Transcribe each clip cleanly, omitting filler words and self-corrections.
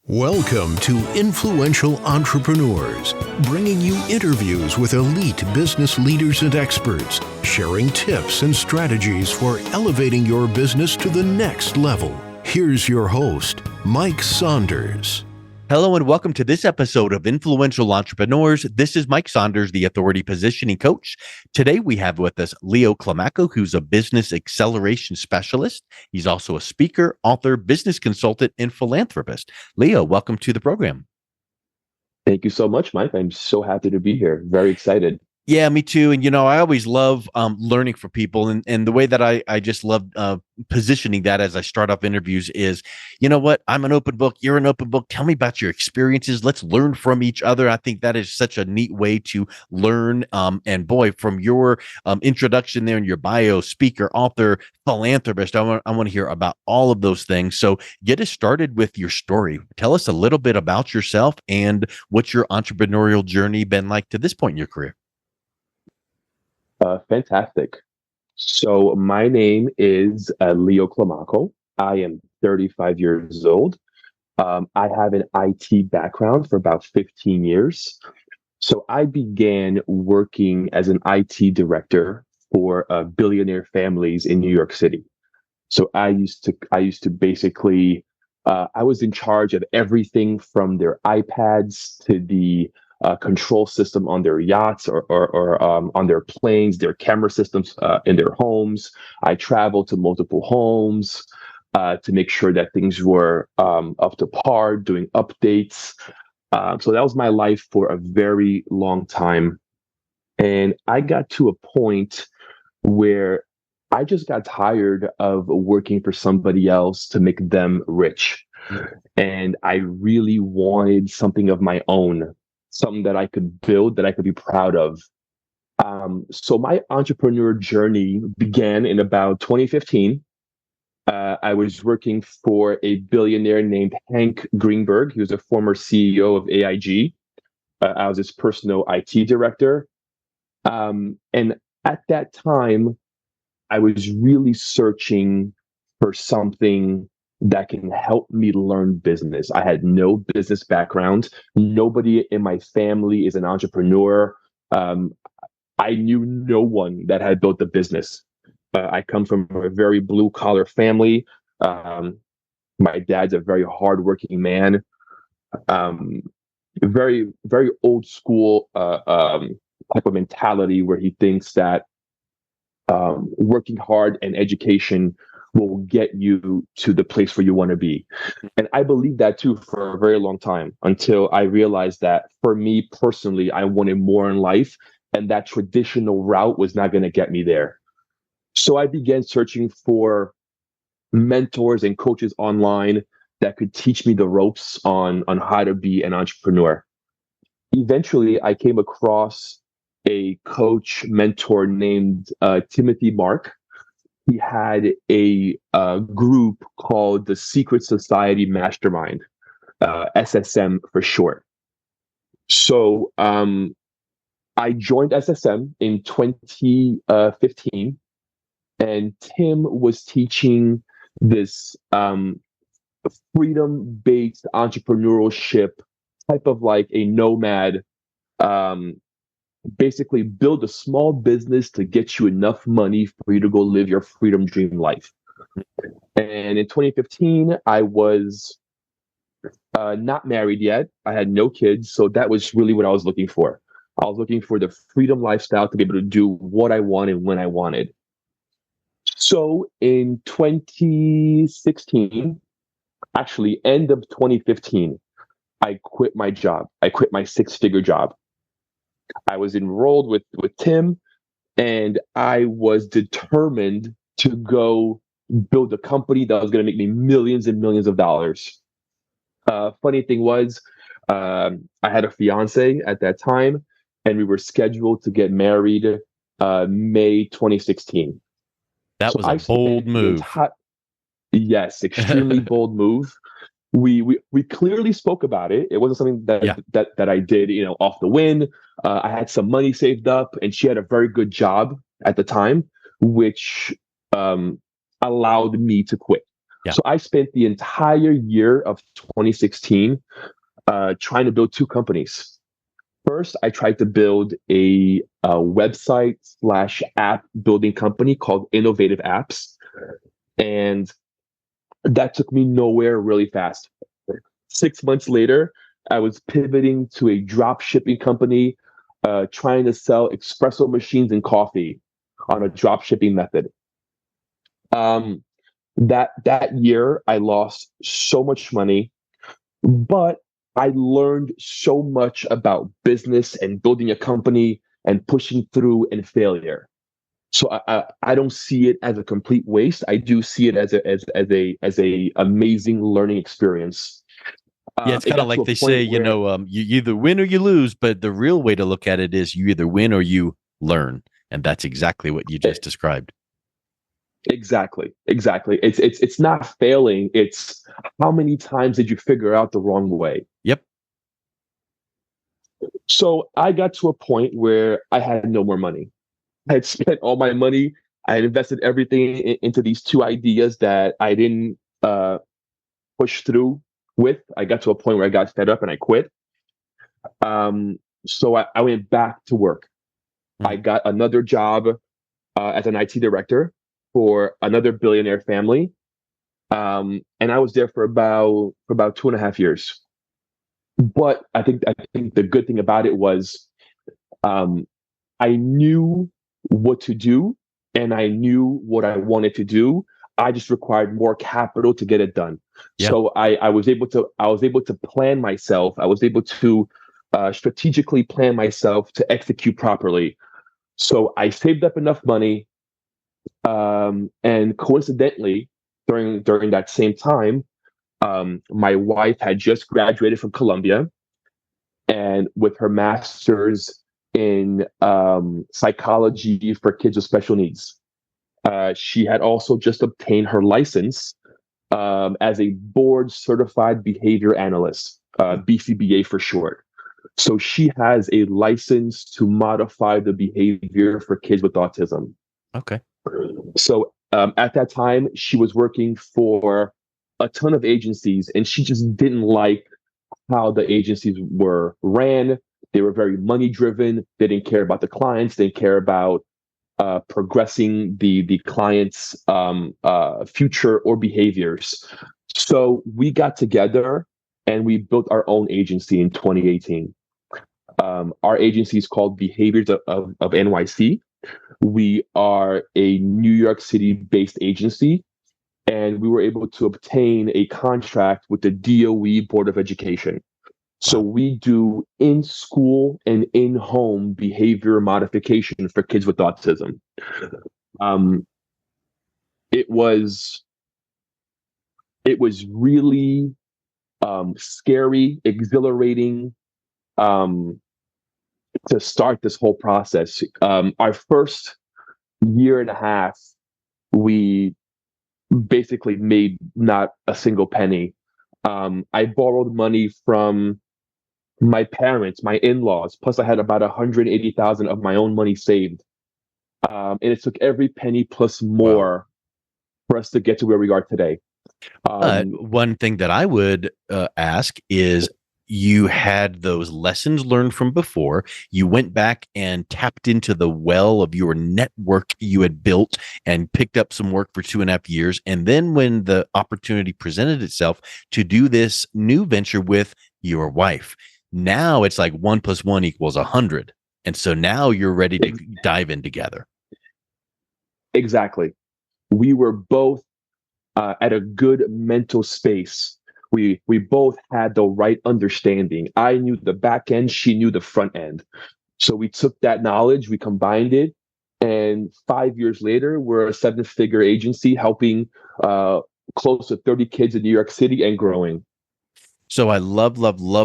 Welcome to Influential Entrepreneurs, bringing you interviews with elite business leaders and experts, sharing tips and strategies for elevating your business to the next level. Here's your host, Mike Saunders. Hello and welcome to this episode of Influential Entrepreneurs. This is Mike Saunders, the Authority Positioning Coach. Today we have with us Leo Climaco, who's a business acceleration specialist. He's also a speaker, author, business consultant, and philanthropist. Leo, welcome to the program. Thank you so much, Mike. I'm so happy to be here. Very excited. Yeah, me too. And, I always love learning from people. And the way that I just love positioning that as I start off interviews is, you know what? I'm an open book. You're an open book. Tell me about your experiences. Let's learn from each other. I think that is such a neat way to learn. And boy, from your introduction there in your bio, speaker, author, philanthropist, I want to hear about all of those things. So get us started with your story. Tell us a little bit about yourself and what's your entrepreneurial journey been like to this point in your career. Fantastic. So my name is Leo Climaco. I am 35 years old. I have an IT background for about 15 years. So I began working as an IT director for billionaire families in New York City. So I used to basically, I was in charge of everything from their iPads to the control system on their yachts or on their planes, their camera systems in their homes. I traveled to multiple homes to make sure that things were up to par, doing updates. So that was my life for a very long time. And I got to a point where I just got tired of working for somebody else to make them rich. And I really wanted something of my own, something that I could build, that I could be proud of. So my entrepreneur journey began in about 2015. I was working for a billionaire named Hank Greenberg. He was a former CEO of AIG. I was his personal IT director. And at that time, I was really searching for something that can help me learn business. I had no business background. Nobody in my family is an entrepreneur. I knew no one that had built a business. I come from a very blue collar family. My dad's a very hardworking man. Very, very old school type of mentality where he thinks that working hard and education will get you to the place where you want to be. And I believed that too for a very long time, until I realized that for me personally, I wanted more in life, and that traditional route was not going to get me there. So I began searching for mentors and coaches online that could teach me the ropes on how to be an entrepreneur. Eventually, I came across a coach mentor named Timothy Mark. He had a group called the Secret Society Mastermind, SSM for short. So I joined SSM in 2015, and Tim was teaching this freedom-based entrepreneurship type of like a nomad, basically build a small business to get you enough money for you to go live your freedom dream life. And in 2015, I was not married yet. I had no kids. So that was really what I was looking for. I was looking for the freedom lifestyle to be able to do what I wanted when I wanted. So in 2016, actually end of 2015, I quit my job. I quit my 6-figure job. I was enrolled with Tim, and I was determined to go build a company that was going to make me millions and millions of dollars. Funny thing was, I had a fiance at that time, and we were scheduled to get married May 2016. That was a bold move. Yes, extremely bold move. We clearly spoke about it. It wasn't something that I did, off the whim. I had some money saved up, and she had a very good job at the time, which allowed me to quit. Yeah. So I spent the entire year of 2016 trying to build two companies. First, I tried to build a website slash app building company called Innovative Apps. And that took me nowhere really fast. 6 months later, I was pivoting to a drop shipping company, trying to sell espresso machines and coffee on a drop shipping method. Um, that year, I lost so much money, but I learned so much about business and building a company and pushing through and failure. So I don't see it as a complete waste. I do see it as a amazing learning experience. Yeah, it's It kind of got to like a they say, point where you either win or you lose, but the real way to look at it is you either win or you learn. And that's exactly what you just described. exactly. It's not failing. It's how many times did you figure out the wrong way? Yep. So I got to a point where I had no more money. I had spent all my money. I had invested everything into these two ideas that I didn't push through with. I got to a point where I got fed up and I quit. So I went back to work. I got another job as an IT director for another billionaire family, and I was there for about 2.5 years. But I think the good thing about it was um, I knew what to do and I knew what I wanted to do. I just required more capital to get it done. Yeah. So I was able to plan myself. I was able to strategically plan myself to execute properly. So I saved up enough money, and coincidentally, during that same time, my wife had just graduated from Columbia, and with her master's in psychology for kids with special needs. She had also just obtained her license as a board certified behavior analyst, BCBA for short. So she has a license to modify the behavior for kids with autism. Okay. So at that time, she was working for a ton of agencies, and she just didn't like how the agencies were ran. They were very money driven. They didn't care about the clients. They didn't care about progressing the client's future or behaviors. So we got together and we built our own agency in 2018. Our agency is called Behaviors of NYC. We are a New York City based agency, and we were able to obtain a contract with the DOE Board of Education. So Wow. we do in-school and in-home behavior modification for kids with autism. Um, it was really scary, exhilarating to start this whole process. Our first year and a half, we basically made not a single penny. I borrowed money from my parents, my in-laws, plus I had about 180,000 of my own money saved. And it took every penny plus Wow. more for us to get to where we are today. One thing that I would ask is you had those lessons learned from before. You went back and tapped into the well of your network you had built and picked up some work for 2.5 years. And then when the opportunity presented itself to do this new venture with your wife, now it's like 1 + 1 = 100. And so now you're ready to dive in together. Exactly. We were both at a good mental space. We both had the right understanding. I knew the back end, she knew the front end. So we took that knowledge, we combined it, and 5 years later, we're a seven-figure agency helping close to 30 kids in New York City and growing. So I love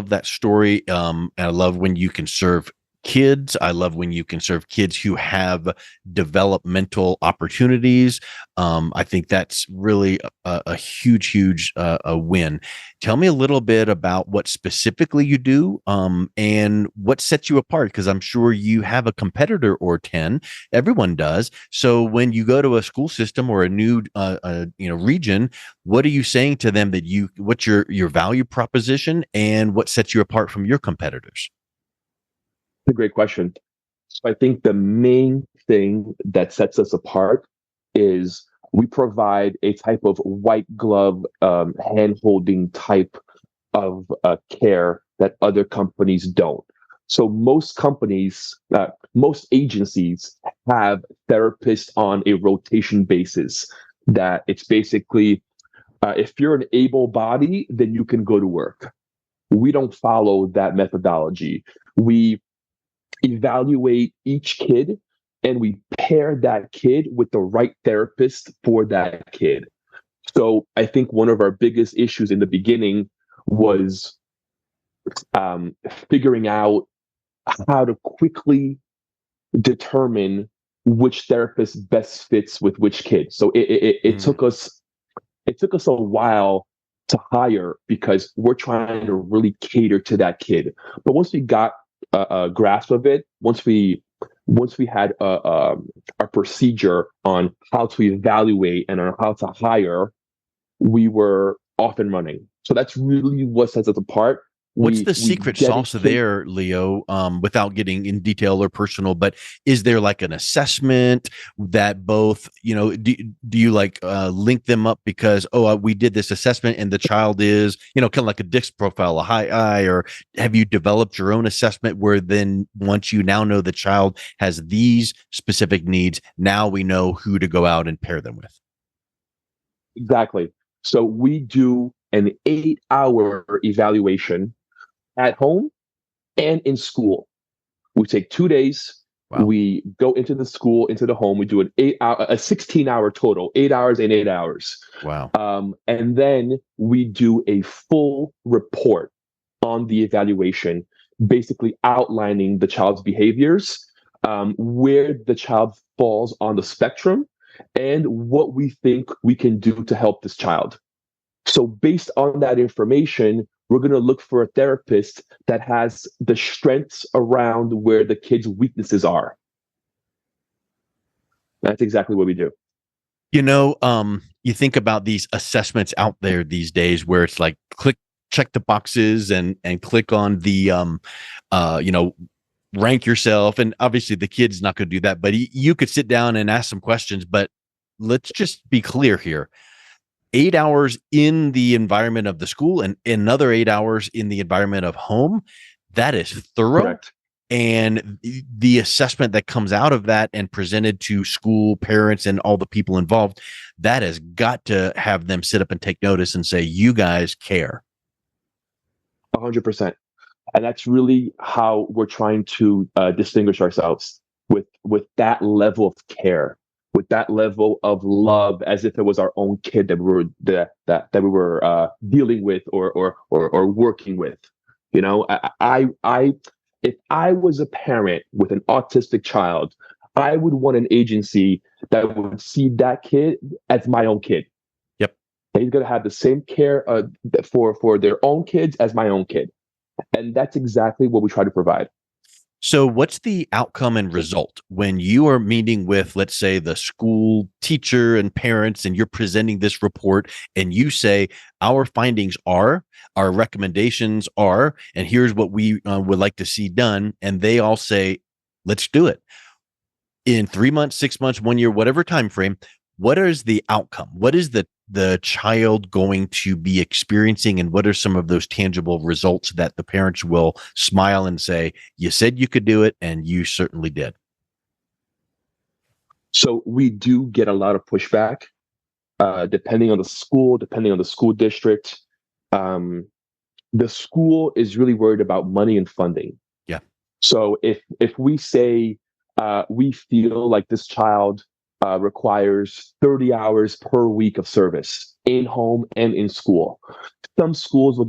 that story. And I love when you can serve kids. I love when you can serve kids who have developmental opportunities. I think that's really a huge a win. Tell me a little bit about what specifically you do, and what sets you apart, because I'm sure you have a competitor or 10. Everyone does. So when you go to a school system or a new region, what are you saying to them what's your value proposition and what sets you apart from your competitors? A great question. So I think the main thing that sets us apart is we provide a type of white glove, hand holding type of care that other companies don't. So most companies, most agencies have therapists on a rotation basis. That it's basically, if you're an able body, then you can go to work. We don't follow that methodology. We evaluate each kid and we pair that kid with the right therapist for that kid. So I think one of our biggest issues in the beginning was figuring out how to quickly determine which therapist best fits with which kid. So it took us a while to hire because we're trying to really cater to that kid. But once we got a grasp of it, once we had a procedure on how to evaluate and on how to hire, we were off and running. So that's really what sets us apart. What's the We secret sauce dedicate. there, Leo? Without getting in detail or personal, but is there like an assessment that both, do you like link them up because, we did this assessment and the child is, kind of like a DISC profile, a high I, or have you developed your own assessment where then once you now know the child has these specific needs, now we know who to go out and pair them with? Exactly. So we do an 8-hour evaluation at home and in school. We take 2 days. Wow. We go into the school, into the home. We do an 8-hour, a 16-hour total, 8 hours and 8 hours. Wow. And then we do a full report on the evaluation, basically outlining the child's behaviors, where the child falls on the spectrum, and what we think we can do to help this child. So based on that information, we're going to look for a therapist that has the strengths around where the kid's weaknesses are. That's exactly what we do. You think about these assessments out there these days where it's like check the boxes and click on the rank yourself, and obviously the kid's not going to do that, but you could sit down and ask some questions. But let's just be clear here. 8 hours in the environment of the school and another 8 hours in the environment of home, that is thorough. Correct. And the assessment that comes out of that and presented to school parents and all the people involved, that has got to have them sit up and take notice and say, you guys care. 100%. And that's really how we're trying to distinguish ourselves with that level of care, with that level of love, as if it was our own kid that we were that we were dealing with or working with. I if I was a parent with an autistic child, I would want an agency that would see that kid as my own kid. Yep. And he's going to have the same care for their own kids as my own kid. And that's exactly what we try to provide. So what's the outcome and result when you are meeting with, let's say, the school teacher and parents, and you're presenting this report and you say, our findings are, our recommendations are, and here's what we would like to see done. And they all say, let's do it. In 3 months, 6 months, 1 year, whatever time frame, what is the outcome? What is the child going to be experiencing, and what are some of those tangible results that the parents will smile and say, you said you could do it, and you certainly did? So we do get a lot of pushback, depending on the school, depending on the school district. The school is really worried about money and funding. Yeah. So if we say we feel like this child requires 30 hours per week of service in home and in school, some schools will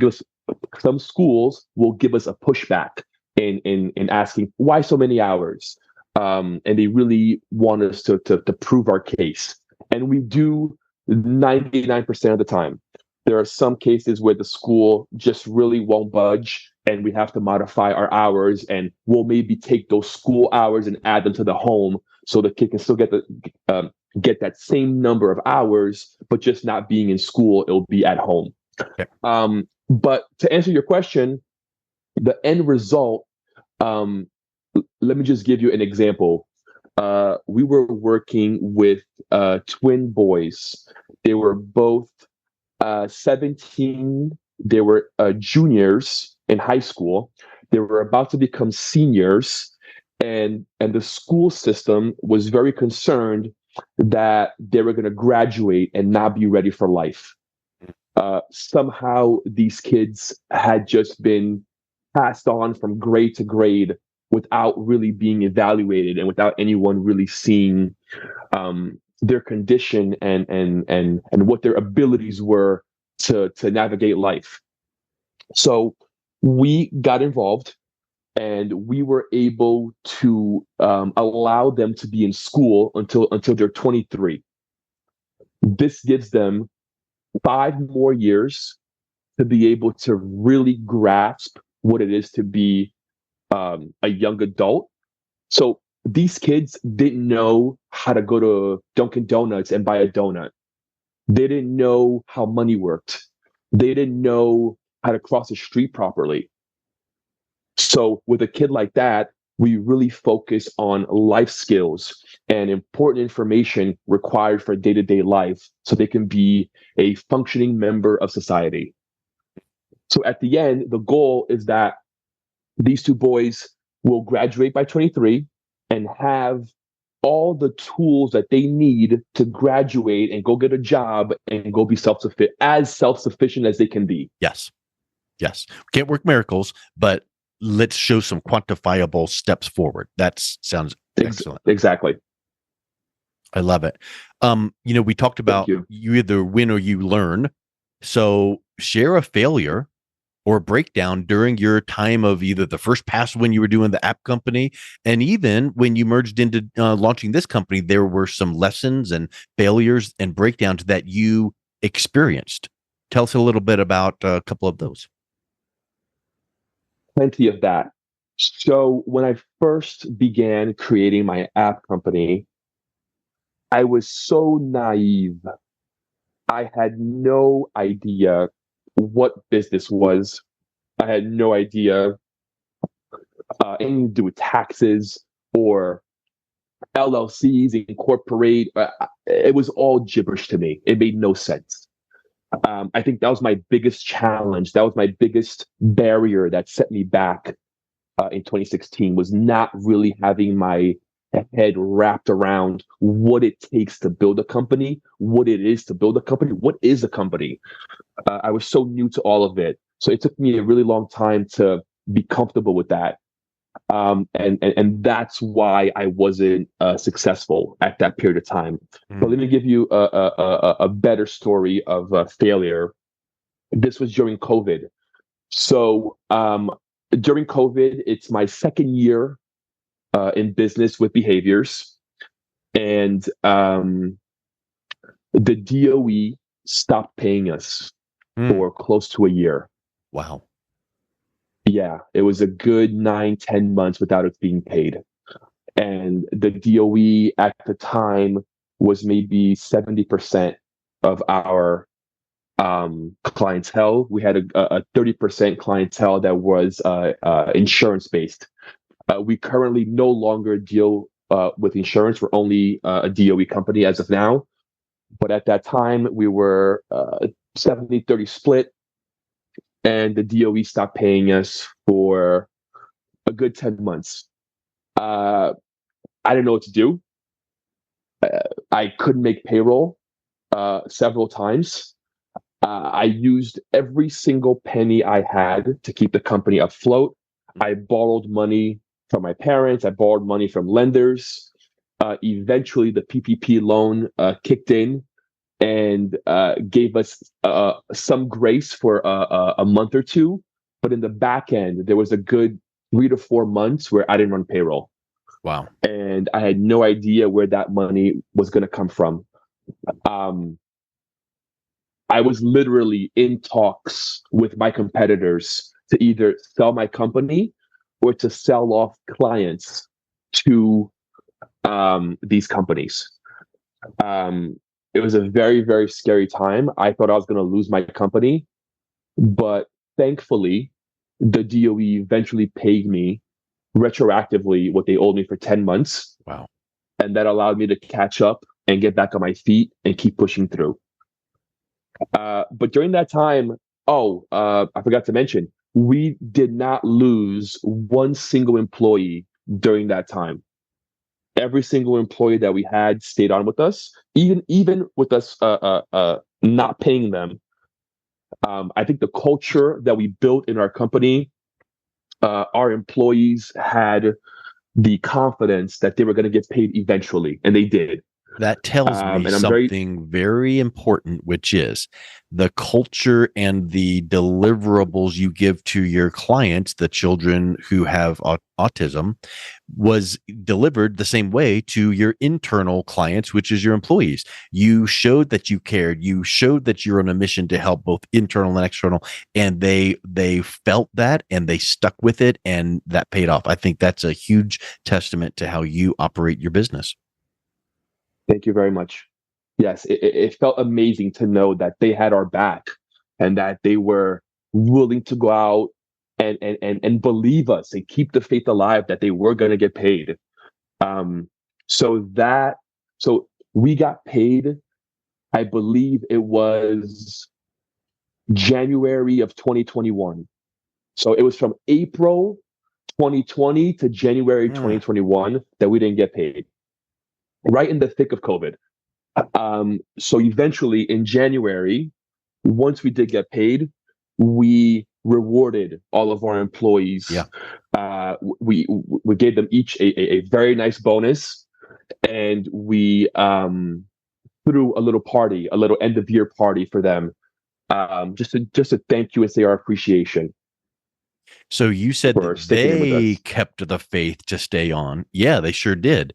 give us a pushback in asking why so many hours, and they really want us to prove our case, and we do 99% of the time. There are some cases where the school just really won't budge, and we have to modify our hours, and we'll maybe take those school hours and add them to the home so the kid can still get that same number of hours, but just not being in school, it'll be at home. Okay. But to answer your question, the end result, let me just give you an example. We were working with twin boys. They were both 17. They were juniors in high school. They were about to become seniors, and the school system was very concerned that they were going to graduate and not be ready for life. Somehow these kids had just been passed on from grade to grade without really being evaluated and without anyone really seeing their condition and what their abilities were to navigate life. So we got involved, and we were able to allow them to be in school until they're 23. This gives them 5 more years to be able to really grasp what it is to be a young adult. So these kids didn't know how to go to Dunkin' Donuts and buy a donut. They didn't know how money worked. They didn't know how to cross the street properly. So with a kid like that, we really focus on life skills and important information required for day-to-day life so they can be a functioning member of society. So at the end, the goal is that these 2 boys will graduate by 23 and have all the tools that they need to graduate and go get a job and go be self-sufficient as they can be. Yes. Can't work miracles, but let's show some quantifiable steps forward. That sounds excellent. Exactly. I love it. We talked about you either win or you learn. So share a failure or breakdown during your time of either the first pass when you were doing the app company, and even when you merged into launching this company, there were some lessons and failures and breakdowns that you experienced. Tell us a little bit about a couple of those. Plenty of that. So when I first began creating my app company, I was so naive. I had no idea what business was. I had no idea anything to do with taxes or LLCs, incorporate. It was all gibberish to me. It made no sense. I think that was my biggest challenge. That was my biggest barrier that set me back in 2016, was not really having my head wrapped around what it takes to build a company, what it is to build a company, what is a company. I was so new to all of it. So it took me a really long time to be comfortable with that. And that's why I wasn't successful at that period of time. But let me give you a better story of failure. This was during COVID. So during COVID, it's my second year in business with Behaviors, and the DOE stopped paying us for close to a year. Wow. Yeah, it was a good 9-10 months without it being paid. And the DOE at the time was maybe 70% of our clientele. We had a 30% clientele that was insurance based. We currently no longer deal with insurance. We're only a DOE company as of now. But at that time, we were 70-30 split. And the DOE stopped paying us for a good 10 months. I didn't know what to do. I couldn't make payroll several times. I used every single penny I had to keep the company afloat. I borrowed money from my parents. I borrowed money from lenders. Eventually, the PPP loan kicked in and gave us some grace for a month or two. But in the back end, there was a good 3 to 4 months where I didn't run payroll. Wow. And I had no idea where that money was going to come from. Um, I was literally in talks with my competitors to either sell my company or to sell off clients to these companies. It was a very, very scary time. I thought I was going to lose my company, but thankfully, the DOE eventually paid me retroactively what they owed me for 10 months. Wow. And that allowed me to catch up and get back on my feet and keep pushing through. But during that time, I forgot to mention, we did not lose one single employee during that time. Every single employee that we had stayed on with us, even with us not paying them. I think the culture that we built in our company, our employees had the confidence that they were going to get paid eventually, and they did. That tells me something very important, which is the culture and the deliverables you give to your clients, the children who have autism, was delivered the same way to your internal clients, which is your employees. You showed that you cared. You showed that you're on a mission to help both internal and external, and they felt that and they stuck with it, and that paid off. I think that's a huge testament to how you operate your business. Thank you very much. Yes, it felt amazing to know that they had our back and that they were willing to go out and believe us and keep the faith alive that they were going to get paid. So we got paid, I believe it was January of 2021. So it was from April 2020 to January 2021 that we didn't get paid. Right in the thick of COVID. So eventually in January, once we did get paid, we rewarded all of our employees. Yeah. We gave them each a very nice bonus, and we threw a little end of year party for them, just to thank you and say our appreciation. So you said that they kept the faith to stay on. Yeah, they sure did.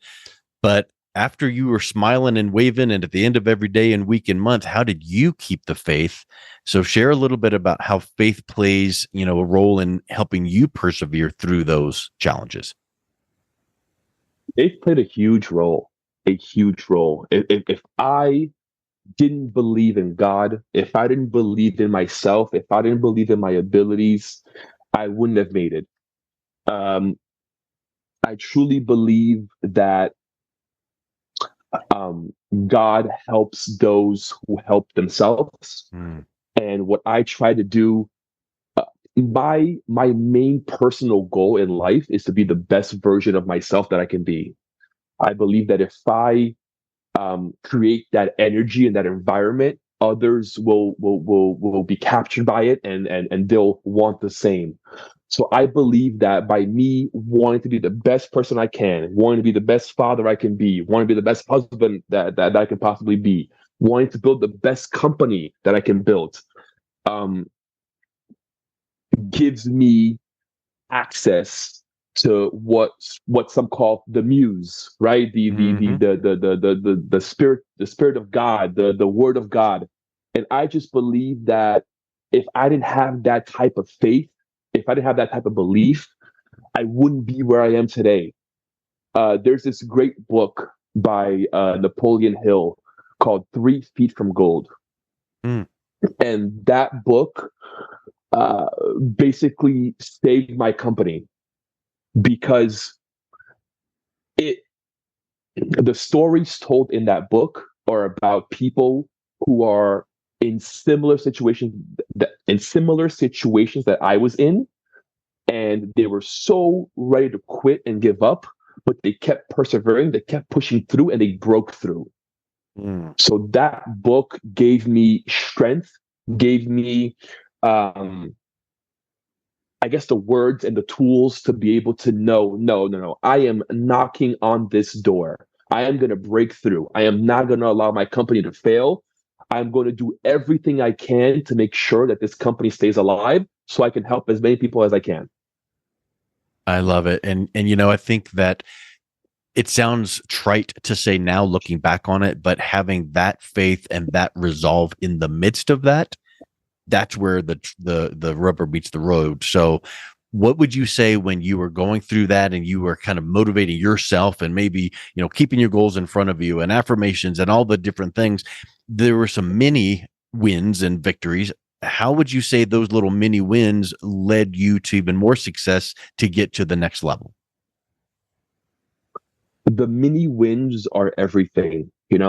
But after you were smiling and waving and at the end of every day and week and month, how did you keep the faith? So share a little bit about how faith plays, a role in helping you persevere through those challenges. Faith played a huge role. If I didn't believe in God, if I didn't believe in myself, if I didn't believe in my abilities, I wouldn't have made it. I truly believe that God helps those who help themselves. And what I try to do, my main personal goal in life is to be the best version of myself that I can be. I believe that if I create that energy and that environment, others will be captured by it and they'll want the same. So I believe that by me wanting to be the best person I can, wanting to be the best father I can be, wanting to be the best husband that I can possibly be, wanting to build the best company that I can build, gives me access to what some call the muse, right? The spirit of God, the word of God. And I just believe that if I didn't have that type of faith, if I didn't have that type of belief, I wouldn't be where I am today. There's this great book by Napoleon Hill called 3 Feet from Gold. And that book basically saved my company because the stories told in that book are about people who are in similar situations that I was in, and they were so ready to quit and give up, but they kept persevering, they kept pushing through, and they broke through. So that book gave me strength, gave me I guess the words and the tools to be able to know, no, I am knocking on this door. I am going to break through. I am not going to allow my company to fail. I'm going to do everything I can to make sure that this company stays alive so I can help as many people as I can. I love it. And I think that it sounds trite to say now looking back on it, but having that faith and that resolve in the midst of that, that's where the rubber meets the road. So what would you say when you were going through that and you were kind of motivating yourself and maybe, keeping your goals in front of you and affirmations and all the different things? There were some mini wins and victories. How would you say those little mini wins led you to even more success to get to the next level? The mini wins are everything. They're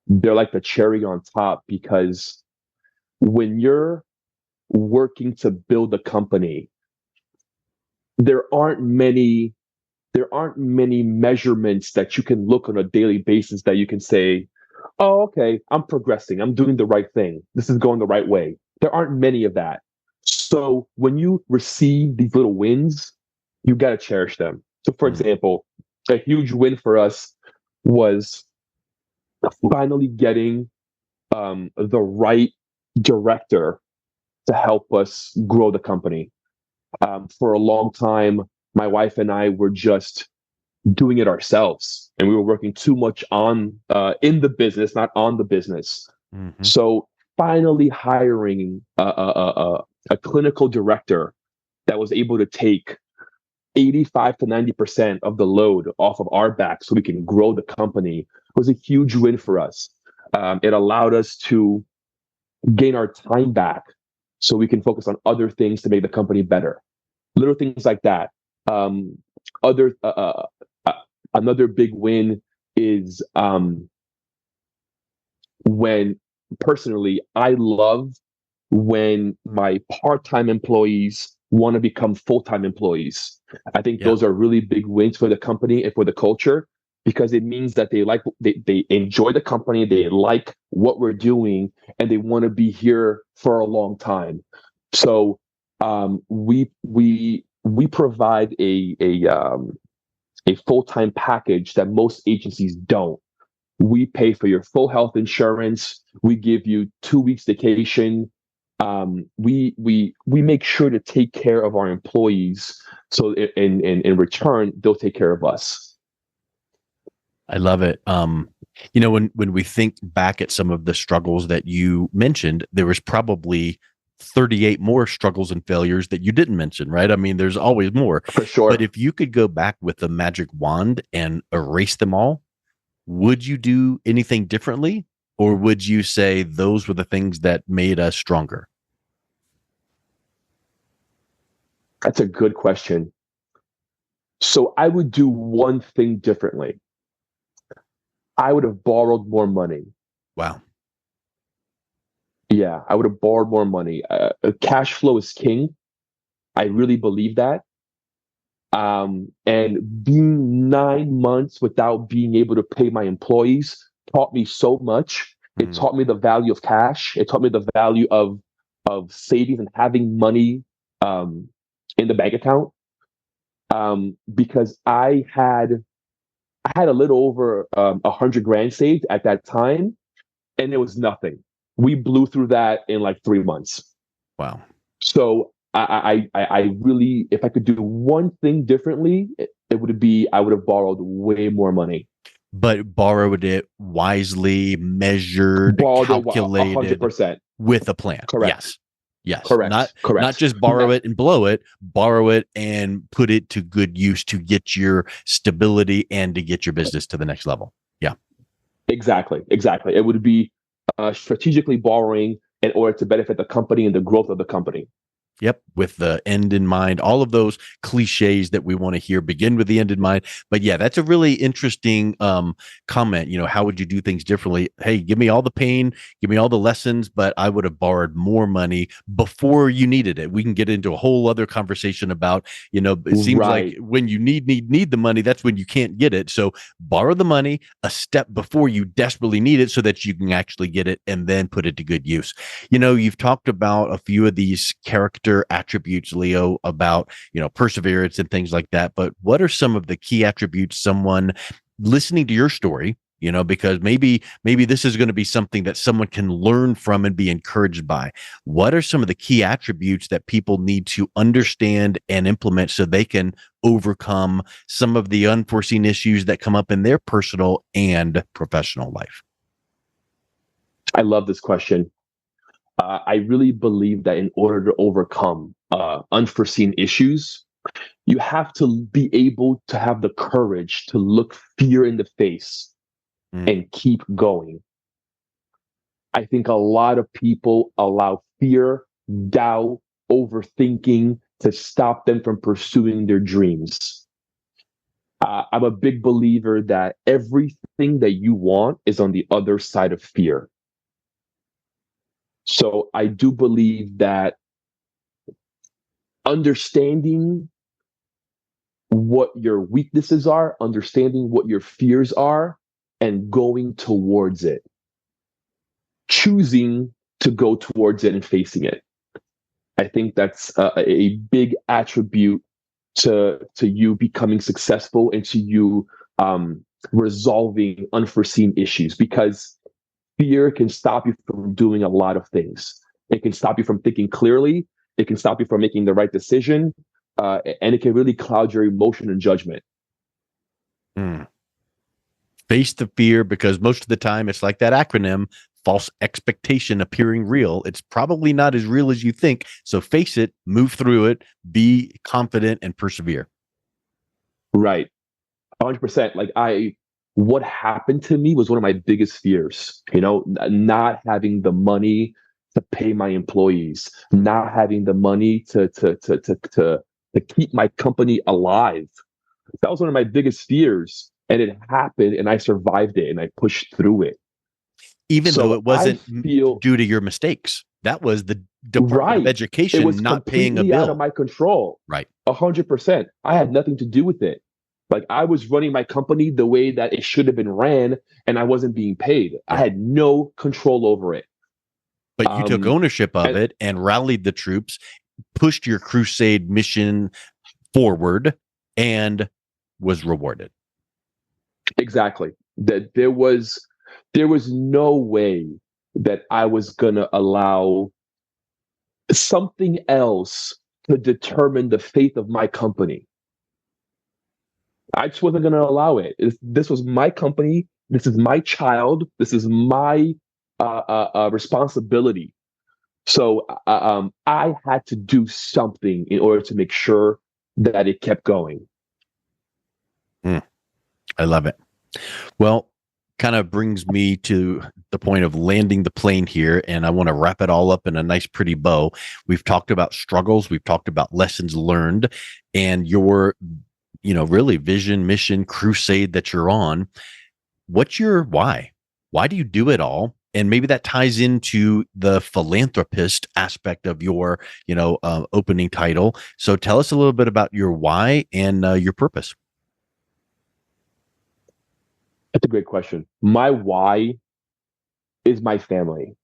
like the cherry on top, because when you're working to build a company, there aren't many measurements that you can look on a daily basis that you can say, oh, okay, I'm progressing, I'm doing the right thing, this is going the right way. There aren't many of that. So when you receive these little wins, you got to cherish them. So for example, a huge win for us was finally getting the right director to help us grow the company. For a long time, my wife and I were just doing it ourselves, and we were working too much on in the business, not on the business. Mm-hmm. So finally hiring a clinical director that was able to take 85 to 90% of the load off of our back so we can grow the company was a huge win for us. It allowed us to gain our time back so we can focus on other things to make the company better. Little things like that. Other Another big win is when personally I love when my part-time employees want to become full-time employees. I think those are really big wins for the company and for the culture, because it means that they enjoy the company, they like what we're doing, and they want to be here for a long time. So we provide a full-time package that most agencies don't. We pay for your full health insurance. We give you 2 weeks vacation. We make sure to take care of our employees, so in return they'll take care of us. I love it. When we think back at some of the struggles that you mentioned, there was probably 38 more struggles and failures that you didn't mention, right? I mean, there's always more. For sure. But if you could go back with a magic wand and erase them all, would you do anything differently? Or would you say those were the things that made us stronger? That's a good question. So I would do one thing differently. I would have borrowed more money. Wow. Yeah, I would have borrowed more money. Cash flow is king. I really believe that. And being 9 months without being able to pay my employees taught me so much. It taught me the value of cash. It taught me the value of savings and having money in the bank account. Because I had a little over 100 grand saved at that time, and it was nothing. We blew through that in like 3 months. Wow. So I really, if I could do one thing differently, it would be I would have borrowed way more money. But borrowed it wisely, measured, calculated, 100%. with a plan. Correct. Yes. Correct. Not just borrow it and blow it, borrow it and put it to good use to get your stability and to get your business to the next level. Yeah. Exactly. It would be strategically borrowing in order to benefit the company and the growth of the company. Yep. With the end in mind, all of those cliches that we want to hear begin with the end in mind. But yeah, that's a really interesting comment. How would you do things differently? Hey, give me all the pain, give me all the lessons, but I would have borrowed more money before you needed it. We can get into a whole other conversation about, it seems like when you need the money, that's when you can't get it. So borrow the money a step before you desperately need it so that you can actually get it and then put it to good use. You've talked about a few of these character attributes, Leo, about perseverance and things like that, but what are some of the key attributes someone listening to your story because maybe this is going to be something that someone can learn from and be encouraged by. What are some of the key attributes that people need to understand and implement so they can overcome some of the unforeseen issues that come up in their personal and professional life? I love this question. I really believe that in order to overcome unforeseen issues, you have to be able to have the courage to look fear in the face and keep going. I think a lot of people allow fear, doubt, overthinking to stop them from pursuing their dreams. I'm a big believer that everything that you want is on the other side of fear. So I do believe that understanding what your weaknesses are, understanding what your fears are, and going towards it. Choosing to go towards it and facing it. I think that's a big attribute to you becoming successful and to you resolving unforeseen issues, because fear can stop you from doing a lot of things. It can stop you from thinking clearly. It can stop you from making the right decision. And it can really cloud your emotion and judgment. Face the fear, because most of the time it's like that acronym, false expectation appearing real. It's probably not as real as you think. So face it, move through it, be confident, and persevere. Right. 100%. What happened to me was one of my biggest fears, not having the money to pay my employees, not having the money to keep my company alive. That was one of my biggest fears. And it happened, and I survived it, and I pushed through it. Even though it wasn't due to your mistakes. That was the Department of Education not paying a bill. Out of my control. Right. 100%. I had nothing to do with it. I was running my company the way that it should have been ran, and I wasn't being paid. Yeah. I had no control over it. But you took ownership of it and rallied the troops, pushed your crusade mission forward, and was rewarded. Exactly. That there was no way that I was going to allow something else to determine the fate of my company. I just wasn't going to allow it. This was my company. This is my child. This is my responsibility. So I had to do something in order to make sure that it kept going. I love it. Well, kind of brings me to the point of landing the plane here, and I want to wrap it all up in a nice, pretty bow. We've talked about struggles. We've talked about lessons learned, and your, really vision, mission, crusade that you're on. What's your why? Why do you do it all? And maybe that ties into the philanthropist aspect of your, opening title. So tell us a little bit about your why and your purpose. That's a great question. My why is my family.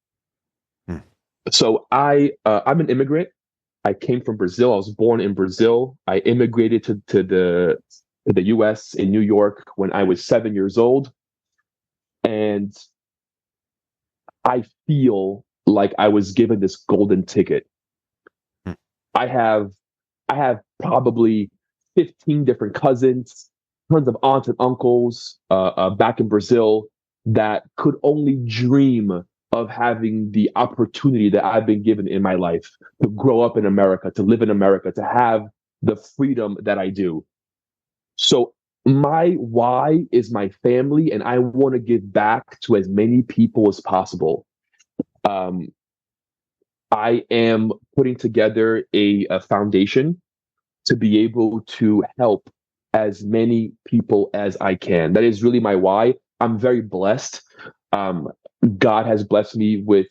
So I'm an immigrant. I came from Brazil. I was born in Brazil. I immigrated to the U.S. in New York when I was 7 years old, and I feel like I was given this golden ticket. I have probably 15 different cousins, tons of aunts and uncles back in Brazil that could only dream of having the opportunity that I've been given in my life to grow up in America, to live in America, to have the freedom that I do. So my why is my family, and I want to give back to as many people as possible. I am putting together a foundation to be able to help as many people as I can. That is really my why. I'm very blessed. God has blessed me with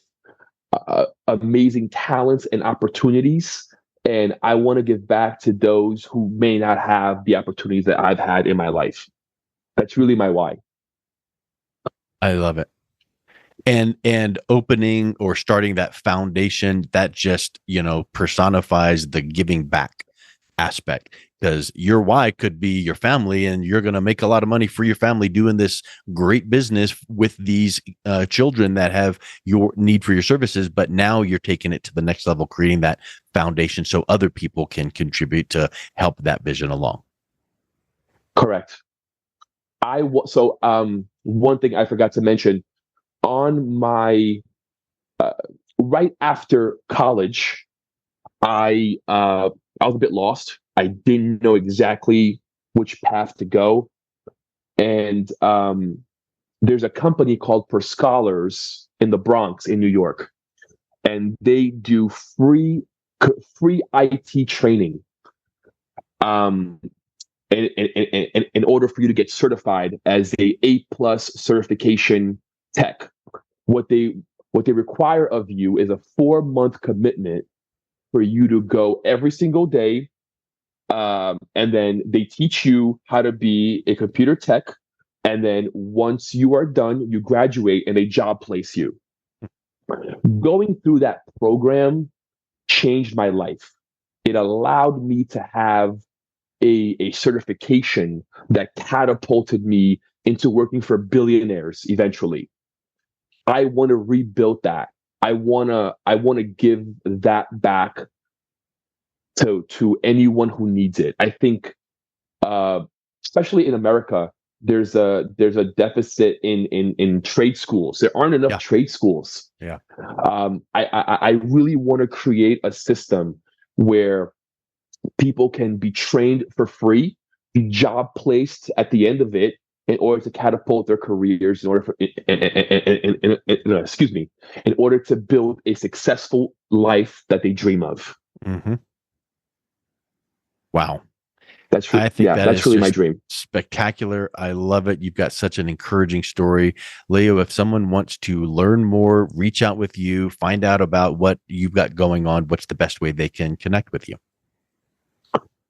amazing talents and opportunities, and I want to give back to those who may not have the opportunities that I've had in my life. That's really my why. I love it. And opening or starting that foundation, that just, personifies the giving back aspect. because your why could be your family, and you're going to make a lot of money for your family doing this great business with these children that have your need for your services. But now you're taking it to the next level, creating that foundation so other people can contribute to help that vision along. Correct. One thing I forgot to mention, on my right after college, I was a bit lost. I didn't know exactly which path to go, and there's a company called Per Scholars in the Bronx in New York, and they do free IT training. In order for you to get certified as a A+ certification tech, what they require of you is a 4-month commitment for you to go every single day, and then they teach you how to be a computer tech, and then once you are done, you graduate and they job place you. Going through that program changed my life. It allowed me to have a certification that catapulted me into working for billionaires eventually. I want to rebuild that. I want to give that back to anyone who needs it. I think, especially in America, there's a deficit in trade schools. There aren't enough trade schools. Yeah. I really want to create a system where people can be trained for free, be job placed at the end of it in order to catapult their careers, in order to build a successful life that they dream of. Mm-hmm. Wow. That's really my dream. Spectacular. I love it. You've got such an encouraging story. Leo, if someone wants to learn more, reach out with you, find out about what you've got going on, what's the best way they can connect with you?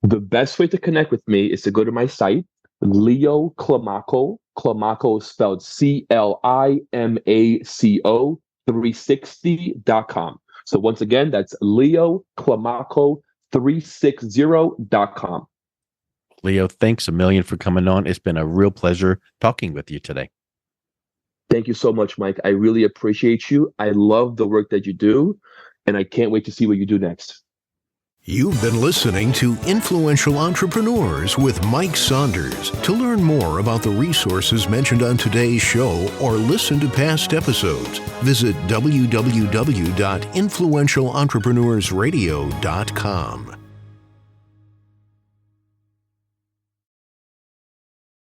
The best way to connect with me is to go to my site, Leo Climaco. Climaco is spelled CLIMACO 360.com. So once again, that's Leo Climaco 360.com. Leo, thanks a million for coming on. It's been a real pleasure talking with you today. Thank you so much, Mike. I really appreciate you. I love the work that you do, and I can't wait to see what you do next. You've been listening to Influential Entrepreneurs with Mike Saunders. To learn more about the resources mentioned on today's show or listen to past episodes, visit www.influentialentrepreneursradio.com.